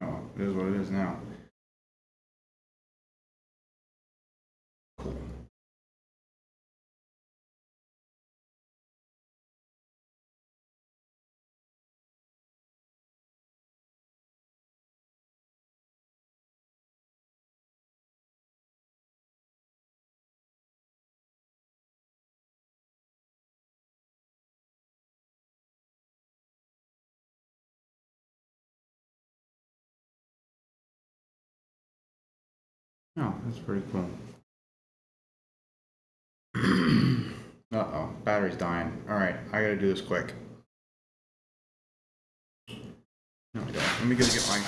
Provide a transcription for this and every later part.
Oh, it is what it is now. Cool. Oh, that's pretty cool. Uh-oh, battery's dying. Alright, I gotta do this quick. No, I don't. Let me go get my...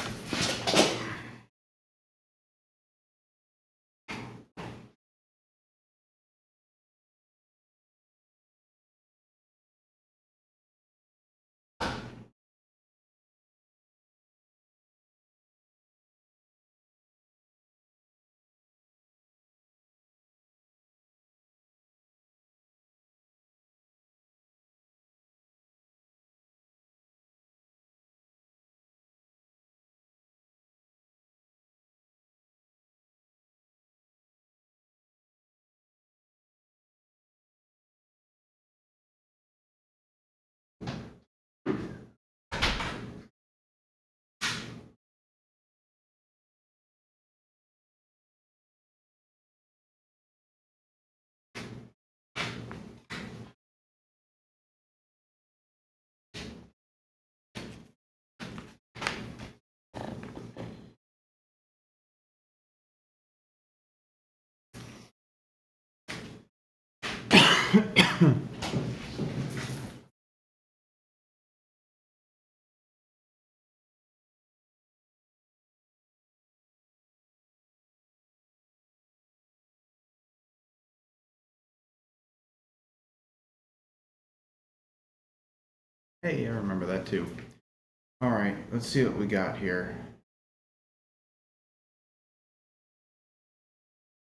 Hey, I remember that too. Alright, let's see what we got here.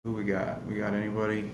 Who we got? We got anybody?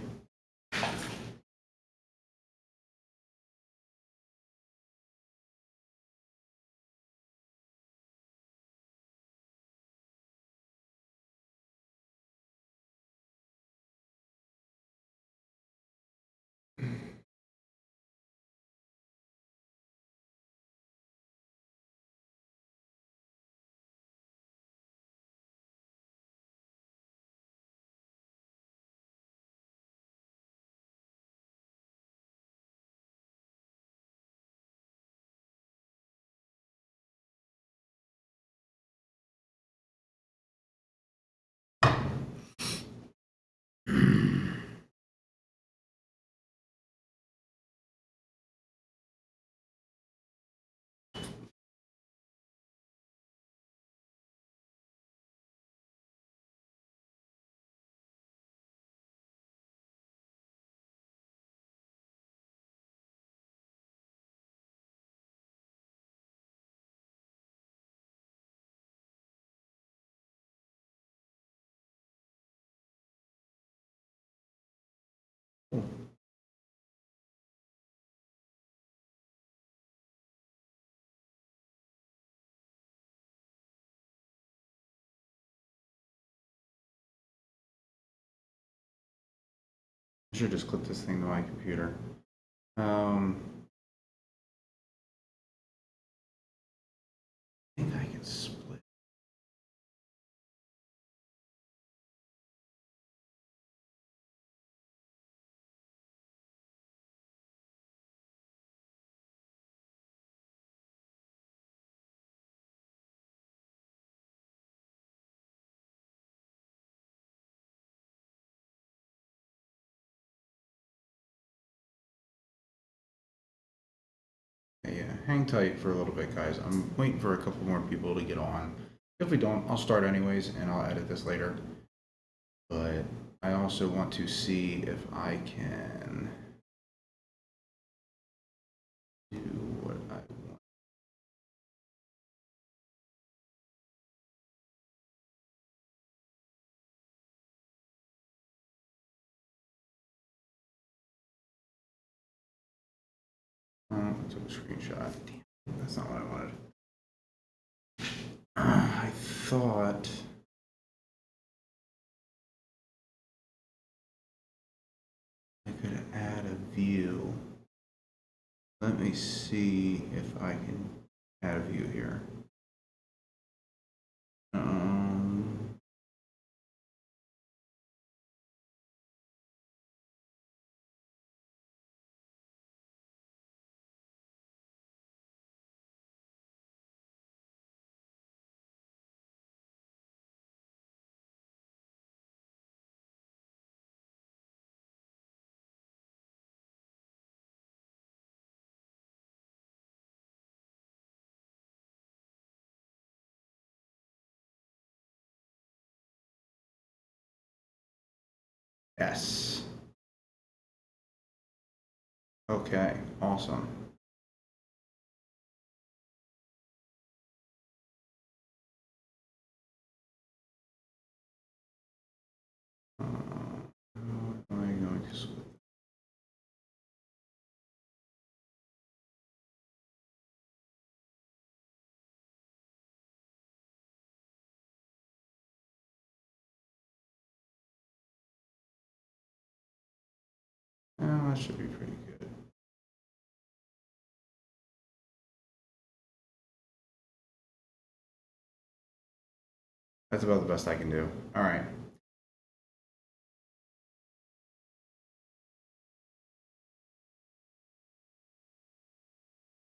I should just clip this thing to my computer. I think I can split. Yeah, hang tight for a little bit, guys. I'm waiting for a couple more people to get on. If we don't, I'll start anyways, and I'll edit this later. But I also want to see if I can do what I want. Oh, I took a screenshot. Damn, that's not what I wanted. I thought I could add a view. Let me see if I can add a view here. Um, yes. Okay, awesome. How am I going to split? Oh, that should be pretty good. That's about the best I can do. All right.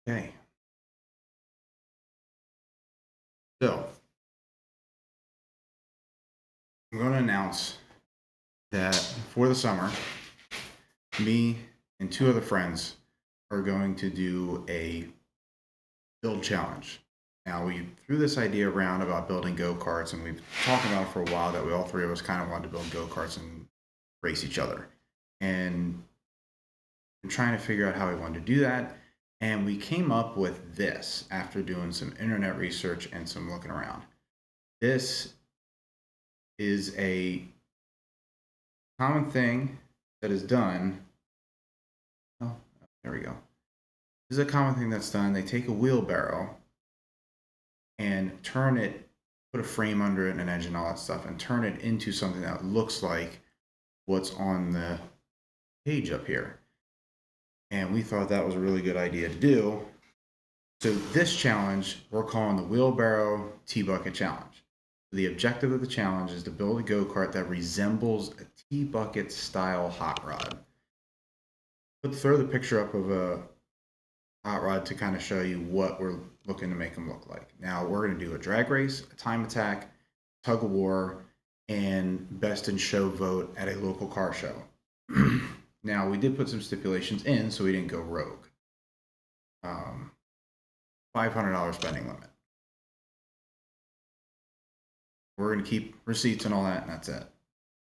Okay. So I'm going to announce that for the summer, me and two other friends are going to do a build challenge. Now, we threw this idea around about building go-karts, and we've talked about it for a while that we all three of us kind of wanted to build go-karts and race each other. And I'm trying to figure out how we wanted to do that. And we came up with this after doing some internet research and some looking around. This is a common thing that is done. Oh, there we go. This is a common thing that's done. They take a wheelbarrow and turn it, put a frame under it and an engine, all that stuff, and turn it into something that looks like what's on the page up here. And we thought that was a really good idea to do. So this challenge, we're calling the Wheelbarrow T-Bucket Challenge. The objective of the challenge is to build a go-kart that resembles a T-Bucket style hot rod. Throw the picture up of a hot rod to kind of show you what we're looking to make them look like. Now we're going to do a drag race, a time attack, tug of war, and best in show vote at a local car show. Now we did put some stipulations in so we didn't go rogue. $500 spending limit. We're going to keep receipts and all that, and that's it.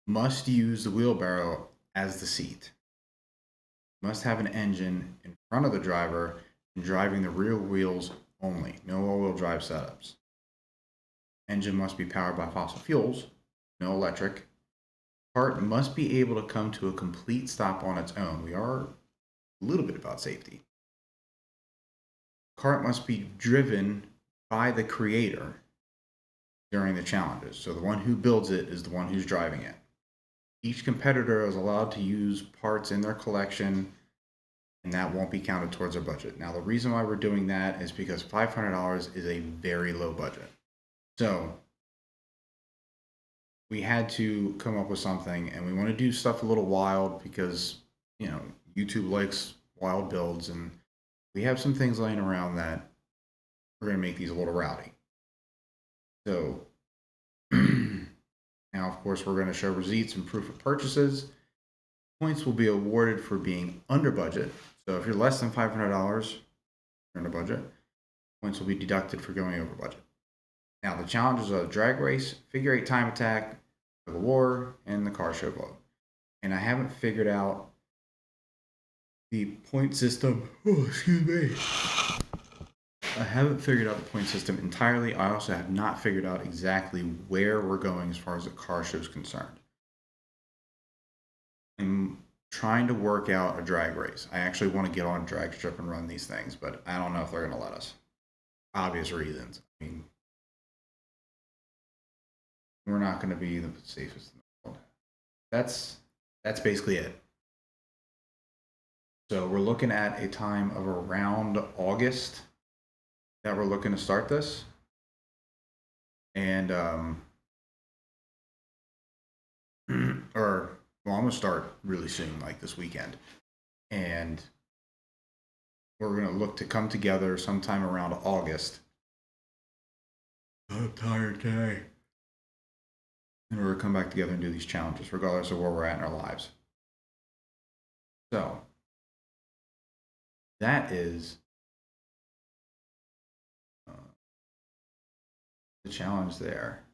Must use the wheelbarrow as the seat. Must have an engine in front of the driver and driving the rear wheels only. No all-wheel drive setups. Engine must be powered by fossil fuels, no electric. Cart must be able to come to a complete stop on its own. We are a little bit about safety. Cart must be driven by the creator during the challenges. So the one who builds it is the one who's driving it. Each competitor is allowed to use parts in their collection, and that won't be counted towards their budget. Now, the reason why we're doing that is because $500 is a very low budget. So we had to come up with something, and we want to do stuff a little wild because, you know, YouTube likes wild builds, and we have some things laying around that we're going to make these a little rowdy. So now, of course, we're going to show receipts and proof of purchases. Points will be awarded for being under budget. So if you're less than $500, you're under budget. Points will be deducted for going over budget. Now, the challenges are a drag race, figure eight time attack, tug of war, and the car show vote. And I haven't figured out the point system. Oh, excuse me. I haven't figured out the point system entirely. I also have not figured out exactly where we're going as far as the car show is concerned. I'm trying to work out a drag race. I actually want to get on a drag strip and run these things, but I don't know if they're going to let us. Obvious reasons. I mean, we're not going to be the safest in the world. That's basically it. So we're looking at a time of around August that we're looking to start this. And or well, I'm gonna start really soon, like this weekend, and we're gonna look to come together sometime around August. I'm tired today. And we're gonna come back together and do these challenges, regardless of where we're at in our lives. So that is uh, the challenge there.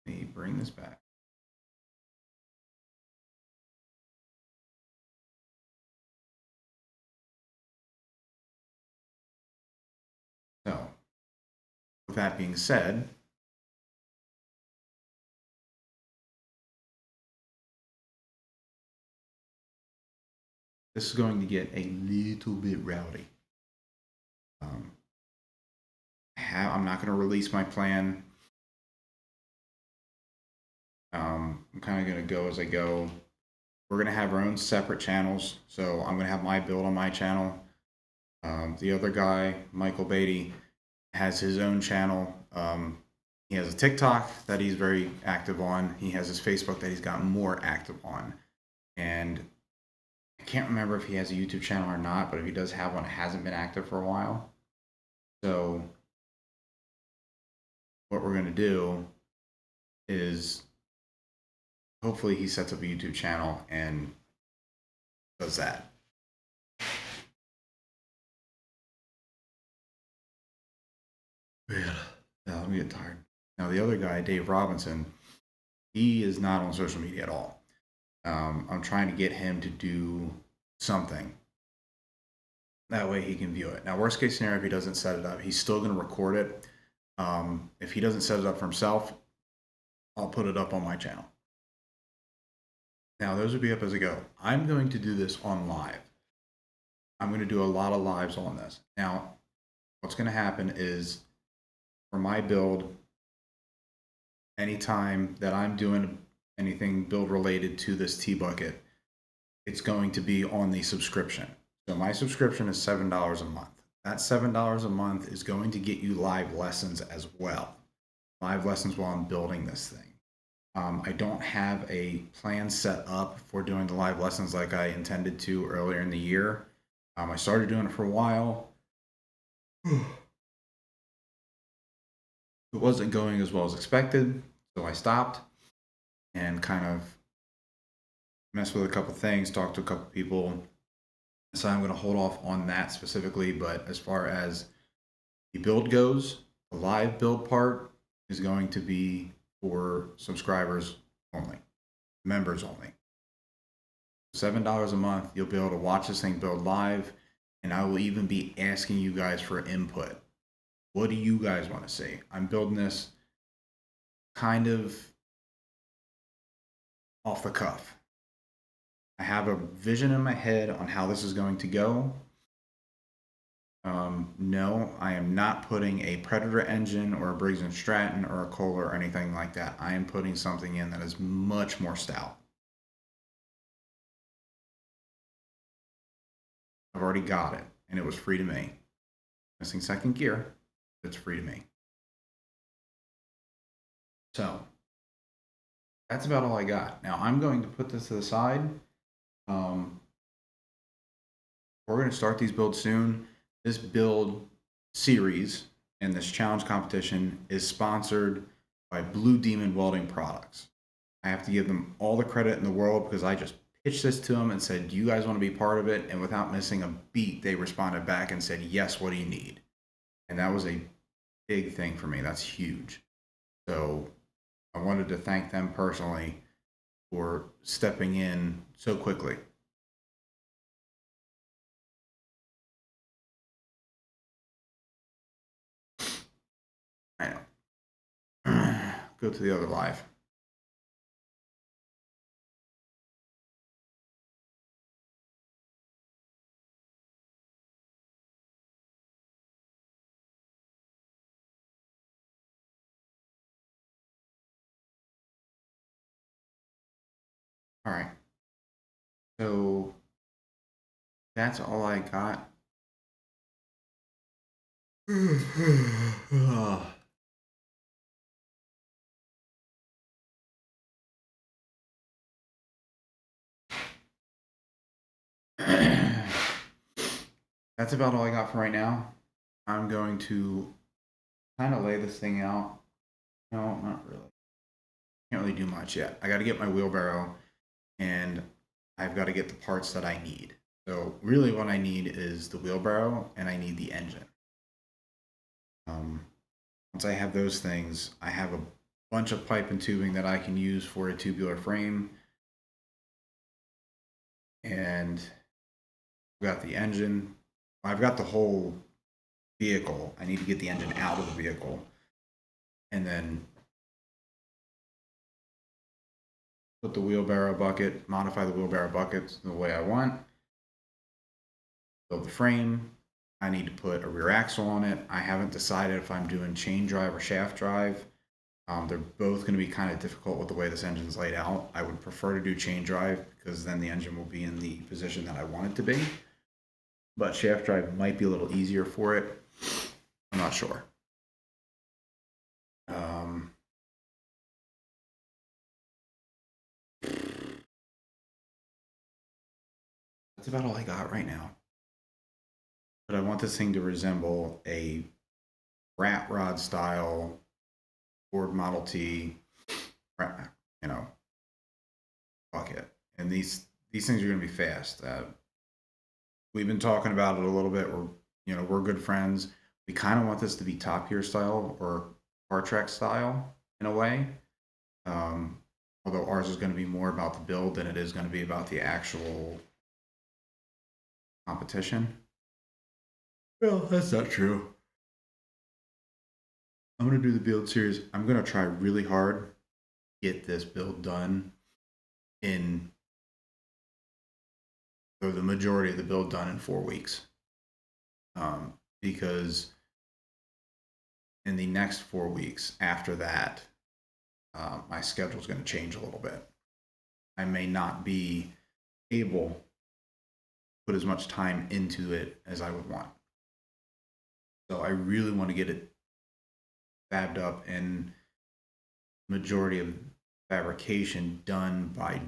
Let me bring this back. So, with that being said, this is going to get a little bit rowdy. Um, I'm not going to release my plan. I'm kind of going to go as I go. We're going to have our own separate channels. So I'm going to have my build on my channel. The other guy, Michael Beatty, has his own channel. He has a TikTok that he's very active on. He has his Facebook that he's gotten more active on. And I can't remember if he has a YouTube channel or not, but if he does have one, it hasn't been active for a while. So what we're going to do is hopefully he sets up a YouTube channel and does that. Man, I'm getting tired. Now the other guy, Dave Robinson, he is not on social media at all. I'm trying to get him to do something. That way he can view it. Now, worst case scenario, if he doesn't set it up, he's still going to record it. If he doesn't set it up for himself, I'll put it up on my channel. Now, those would be up as I go. I'm going to do this on live. I'm going to do a lot of lives on this. Now, what's going to happen is for my build, anytime that I'm doing anything build related to this T-bucket, it's going to be on the subscription. So my subscription is $7 a month. That $7 a month is going to get you live lessons as well. Live lessons while I'm building this thing. I don't have a plan set up for doing the live lessons like I intended to earlier in the year. I started doing it for a while. It wasn't going as well as expected, so I stopped and kind of messed with a couple things, talked to a couple people. So I'm going to hold off on that specifically, but as far as the build goes, the live build part is going to be for subscribers only, members only. $7 a month, you'll be able to watch this thing build live, and I will even be asking you guys for input. What do you guys want to see? I'm building this kind of off the cuff. I have a vision in my head on how this is going to go. No, I am not putting a Predator engine or a Briggs & Stratton or a Kohler or anything like that. I am putting something in that is much more stout. I've already got it, and it was free to me. Missing second gear, but it's free to me. So that's about all I got. Now I'm going to put this to the side. We're going to start these builds soon. This build series and this challenge competition is sponsored by Blue Demon Welding Products. I have to give them all the credit in the world because I just pitched this to them and said, do you guys want to be part of it? And without missing a beat, they responded back and said, yes, what do you need? And that was a big thing for me. That's huge. So I wanted to thank them personally for stepping in so quickly. I know. Go to the other live. All right. So that's all I got. That's about all I got for right now. I'm going to kind of lay this thing out. No, not really. Can't really do much yet. I got to get my wheelbarrow and I've got to get the parts that I need. So really what I need is the wheelbarrow and I need the engine. Once I have those things, I have a bunch of pipe and tubing that I can use for a tubular frame. And I've got the engine. I've got the whole vehicle. I need to get the engine out of the vehicle and then put the wheelbarrow bucket, modify the wheelbarrow buckets the way I want, build the frame. I need to put a rear axle on it. I haven't decided if I'm doing chain drive or shaft drive. They're both going to be kind of difficult with the way this engine's laid out. I would prefer to do chain drive because then the engine will be in the position that I want it to be. But shaft drive might be a little easier for it. I'm not sure. That's about all I got right now. But I want this thing to resemble a rat rod style Ford Model T, you know, bucket. And these things are going to be fast. We've been talking about it a little bit. We're good friends. We kind of want this to be Top Gear style or Car Trek style in a way. Although ours is going to be more about the build than it is going to be about the actual competition. Well, that's not true. I'm going to do the build series. I'm going to try really hard to get this build done in, or the majority of the build done in 4 weeks. Because in the next 4 weeks after that, my schedule is going to change a little bit. I may not be able to put as much time into it as I would want. So I really want to get it fabbed up and majority of fabrication done by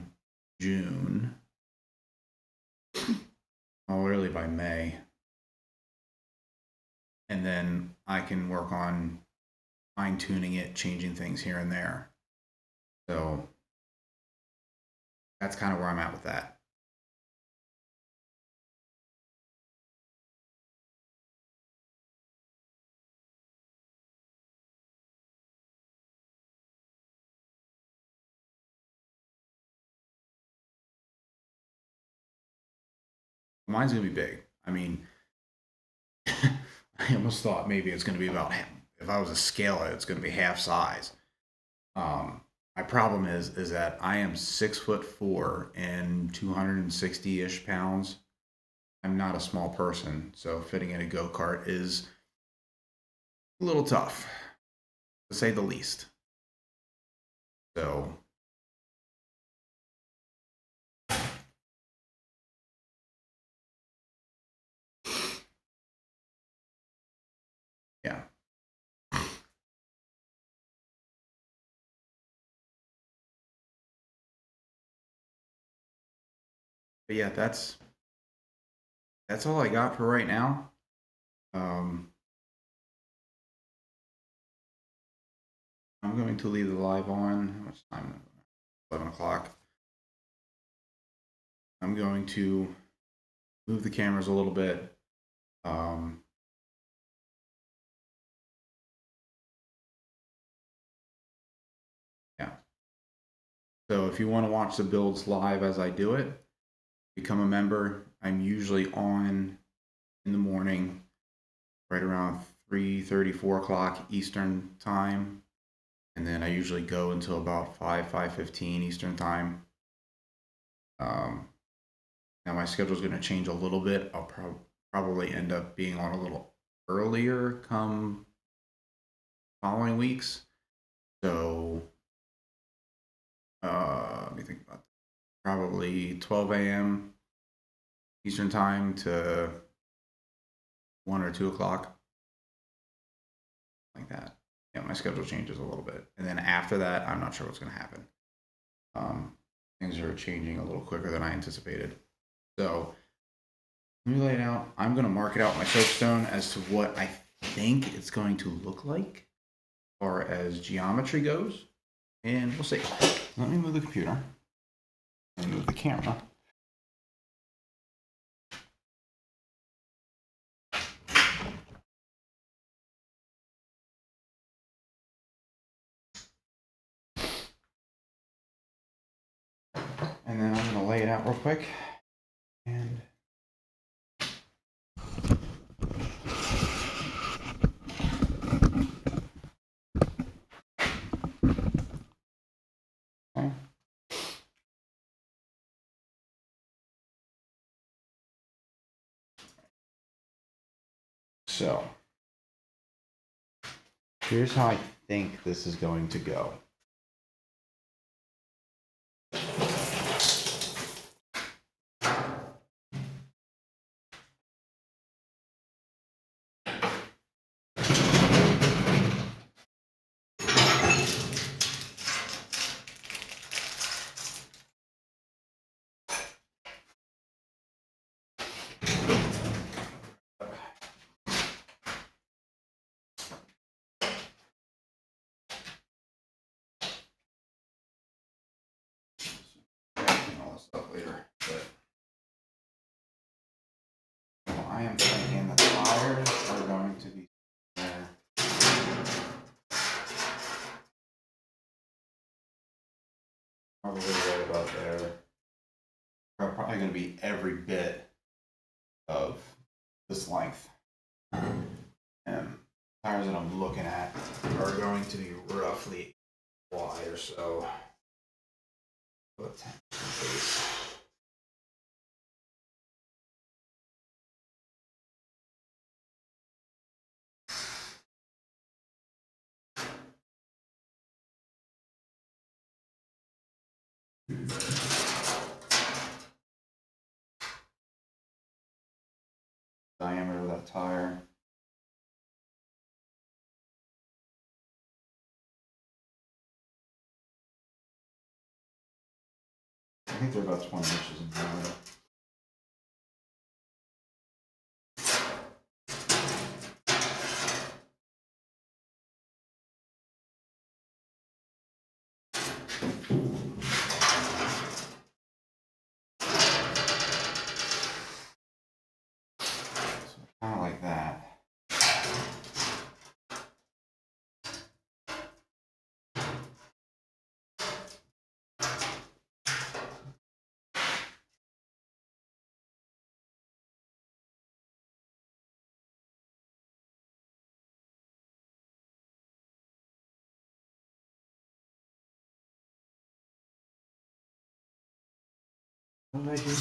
June, or really by May. And then I can work on fine tuning it, changing things here and there. So that's kind of where I'm at with that. Mine's gonna be big. I mean, I almost thought maybe it's gonna be about, if I was to scale it, it's gonna be half size. My problem is that I am 6'4" and 260-ish pounds. I'm not a small person, so fitting in a go-kart is a little tough, to say the least. So yeah. But yeah, that's all I got for right now. I'm going to leave the live on. How much time? 11 o'clock. I'm going to move the cameras a little bit. Yeah. So if you want to watch the builds live as I do it, become a member. I'm usually on in the morning, right around 3:30, 4 o'clock Eastern time. And then I usually go until about 5:15 Eastern time. Now my schedule is going to change a little bit. I'll probably end up being on a little earlier come following weeks. So let me think about that. probably 12 a.m. Eastern time to 1 or 2 o'clock, like that. Yeah, my schedule changes a little bit. And then after that, I'm not sure what's going to happen. Things are changing a little quicker than I anticipated. So let me lay it out. I'm going to mark it out my soapstone as to what I think it's going to look like as far as geometry goes. And we'll see. Let me move the computer and move the camera. And then I'm going to lay it out real quick. And okay. So here's how I think this is going to go. All this stuff later, but I am thinking the tires are going to be there. Probably right about there. They're probably going to be every bit of this length. And tires that I'm looking at are going to be roughly wide or so. About 10 base. Diameter of that tire. I think they're about 20 inches in diameter. So kind of like that. What did I do here?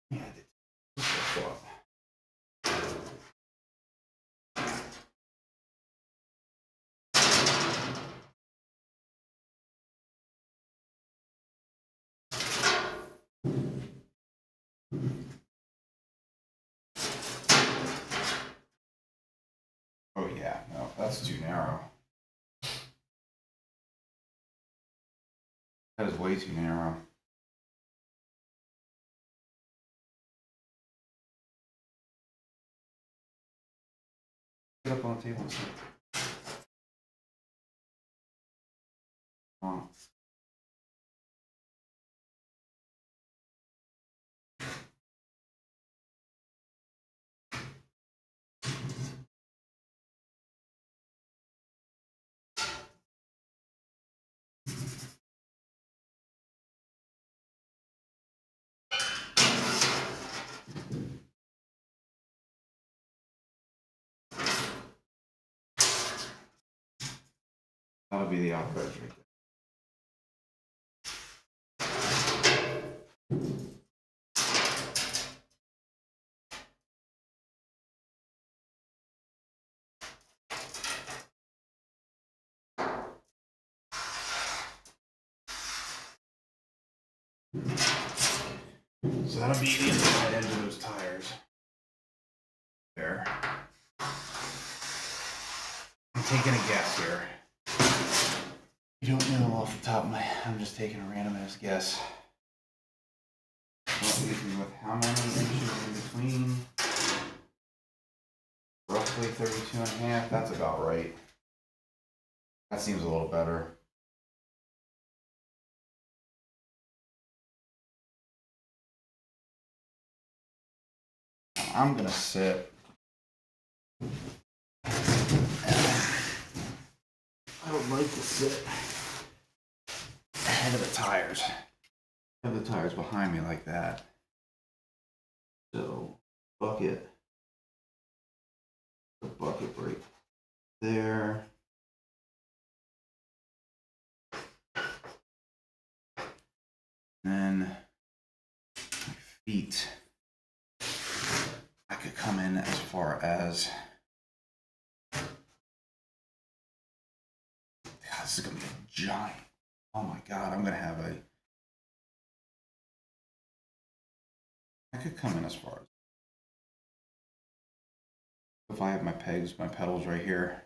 Yeah, I did. Oh yeah, no, that's too narrow. That is way too narrow. Get up on the table and sit. Oh. That'll be the output right there. So that'll be the inside edge of those tires. There. I'm taking a guess here. You don't know off the top of my, I'm just taking a random ass guess. What leaves me with how many inches in between? Roughly 32 and a half. That's about right. That seems a little better. I'm gonna sit. I would like to sit ahead of the tires. Have the tires behind me like that. So bucket, the bucket right there. And then my feet, I could come in as far as, God, this is gonna be a giant. Oh my God, I'm gonna have a, I could come in as far as, if I have my pegs, my pedals right here.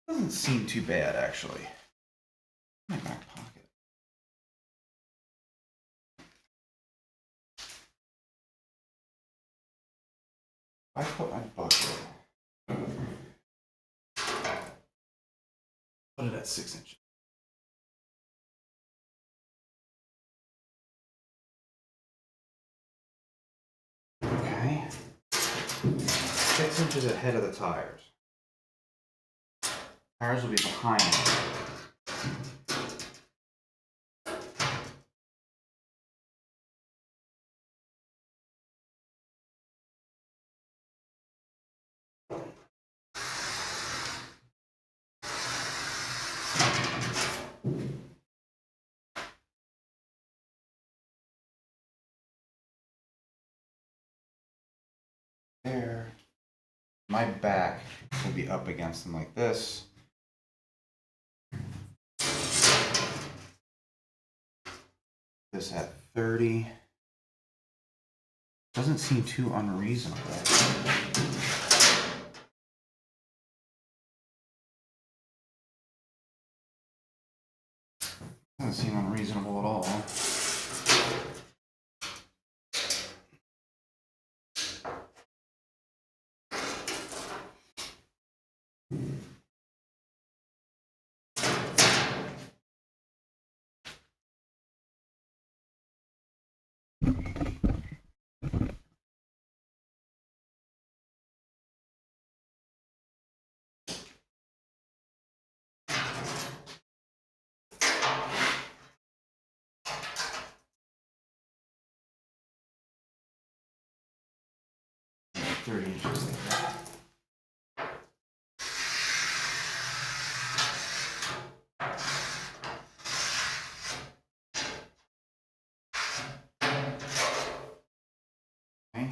Doesn't seem too bad actually. My back pocket. I put my bucket. Put it at 6 inches. Okay. 6 inches ahead of the tires. Tires will be behind me. There. My back will be up against them like this. This at 30. Doesn't seem too unreasonable. Doesn't seem unreasonable at all. Inches like that. Okay.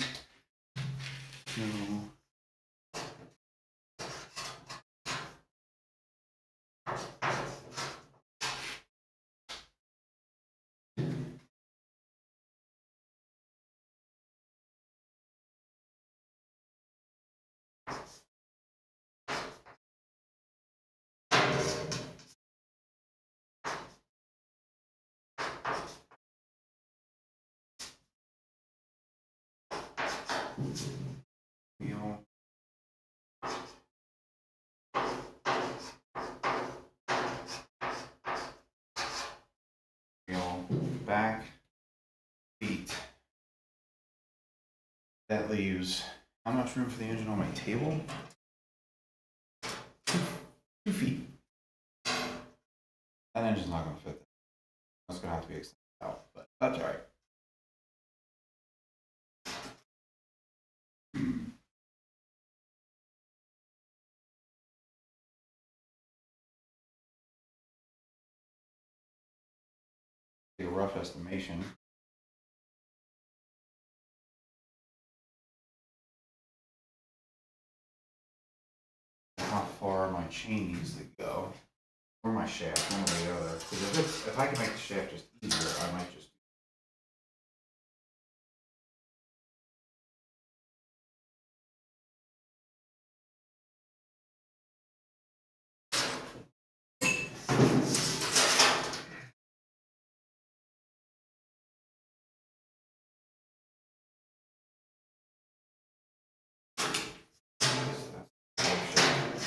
So wheel. Wheel back, feet. That leaves how much room for the engine on my table? 2 feet. That engine's not going to fit. That's going to have to be extended out, but that's all right. take a rough estimation. How far my chain needs to go, or my shaft, one or the other. Because if I can make the shaft just easier, I might just.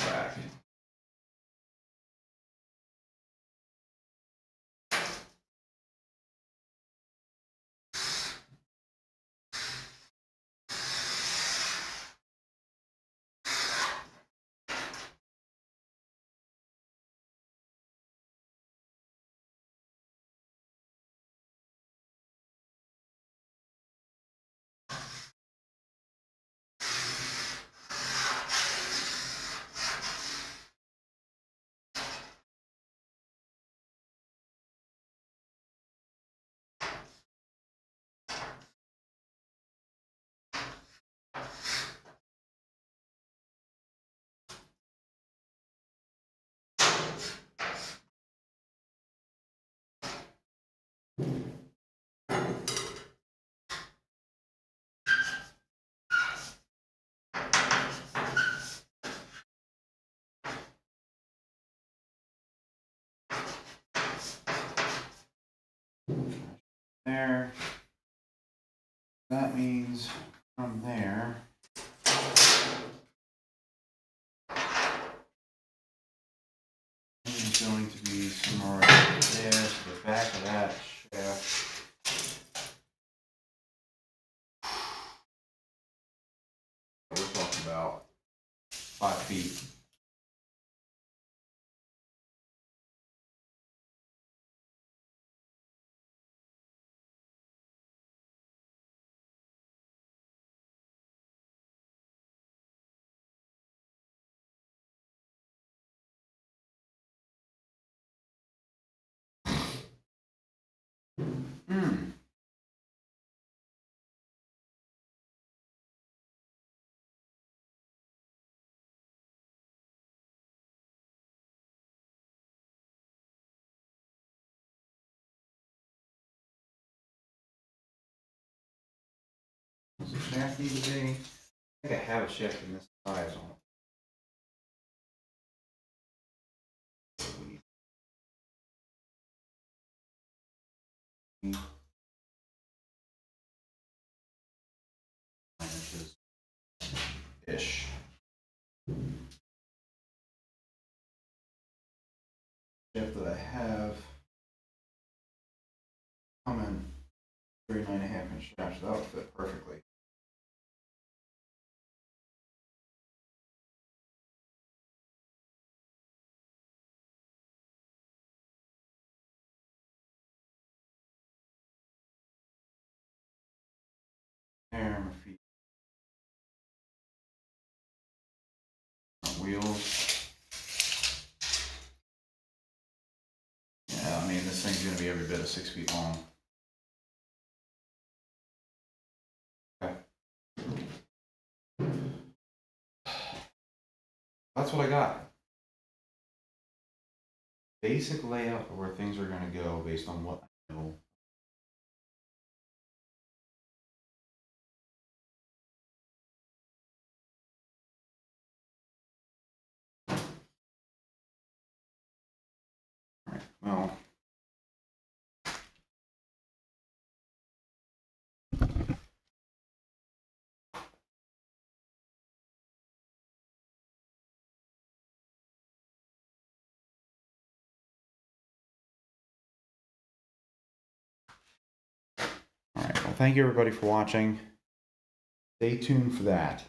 Back. There. That means from there, it's going to be somewhere right there to the back of that shaft. We're talking about 5 feet. Does the shaft need to be? I think I have a shaft in this size on it. 9 inches ish. Shaft that I have come in 39.5 inch shaft, so that would fit perfectly. There, my feet. Wheels. Yeah, I mean, this thing's going to be every bit of 6 feet long. Okay. That's what I got. Basic layout of where things are going to go based on what I know. All right, well. All right, well, thank you everybody for watching. Stay tuned for that,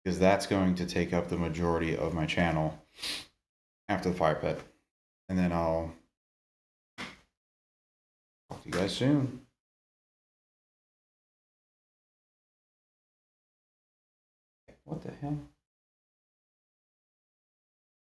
because that's going to take up the majority of my channel after the fire pit. And then I'll talk to you guys soon. What the hell?